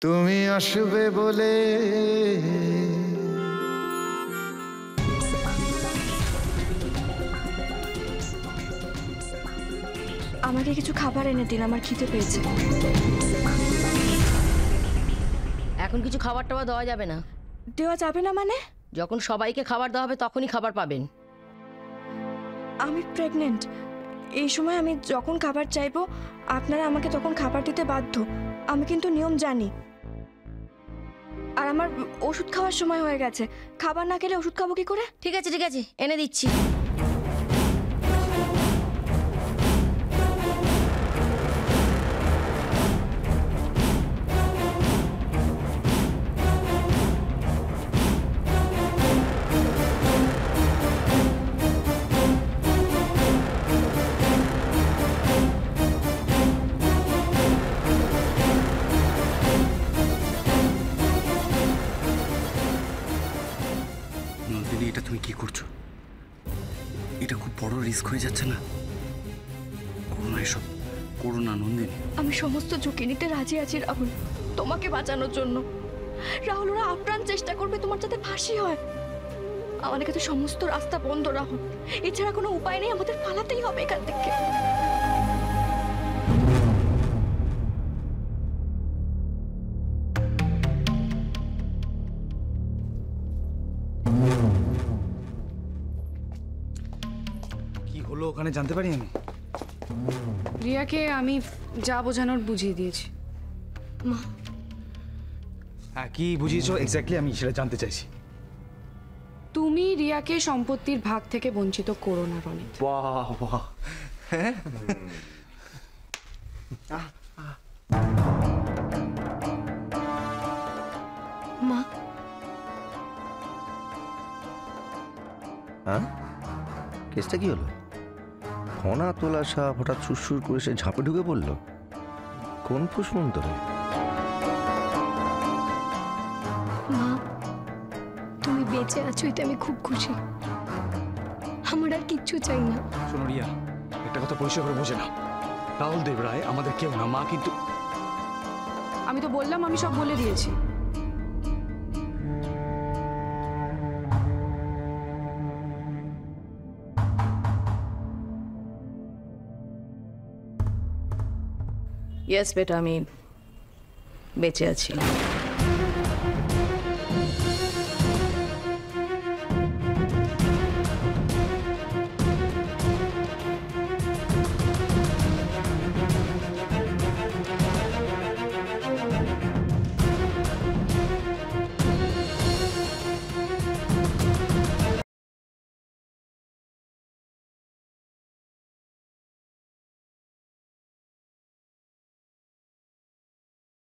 তুমি আসবে বলে আমাকে কিছু খাবার এনে দিন, আমার খিদে পেয়েছে। এখন কিছু খাবার টাবার দেওয়া যাবে না। দেওয়া যাবে না মানে? যখন সবাইকে খাবার দেওয়া হবে তখনই খাবার পাবেন। আমি প্রেগনেন্ট। এই সময় আমি যখন খাবার চাইবো আপনারা আমাকে তখন খাবার দিতে বাধ্য। আমি কিন্তু নিয়ম জানি। আর আমার ওষুধ খাওয়ার সময় হয়ে গেছে, খাবার না খেলে ওষুধ খাবো কি করে? ঠিক আছে ঠিক আছে, এনে দিচ্ছি। নন্দিনী, এটা তুমি কি করছো? এটা খুব বড় রিস্ক হয়ে যাচ্ছে না? করো না এসব, করো না নন্দিনী। আমি সমস্ত ঝুঁকি নিতে রাজি আছি রাহুল, তোমাকে বাঁচানোর জন্য। রাহুল, ওরা আপ্রাণ চেষ্টা করবে তোমার যাতে ফাঁসি হয়। আমাদের কাছে সমস্ত রাস্তা বন্ধ রাহুল, এছাড়া কোনো উপায় নেই, আমাদের পালাতেই হবে এখান থেকে। কি হলো ওখানে জানতে পারি আমি? রিয়াকে আমি যা বোঝানোর বুঝিয়ে দিয়েছি। হ্যাঁ, কি বুঝিয়েছো এক্স্যাক্টলি আমি সেটা জানতে চাইছি। তুমি রিয়াকে সম্পত্তির ভাগ থেকে বঞ্চিত করো না রনিত। বাহ বাহ, হ্যাঁ মা, হ্যাঁ, কেসটা কি হলো? ফনা তোলা সাপ হঠাৎ সুরসুর করে সে ঝাঁপে ঢুকে পড়লো। কোন ফুসমন্তরে? মা, তুমি বেঁচে আছো এতে আমি খুব খুশি। আমার আর কিচ্ছু চাই না। শোনো রিয়া, একটা কথা পরিষ্কার করে বোঝে না, রাহুল দেব রায় আমাদের কেউ না। মা কিন্তু আমি তো বললাম, আমি সব বলে দিয়েছি। ইয়েস বেটা, আমি বেঁচে আছি।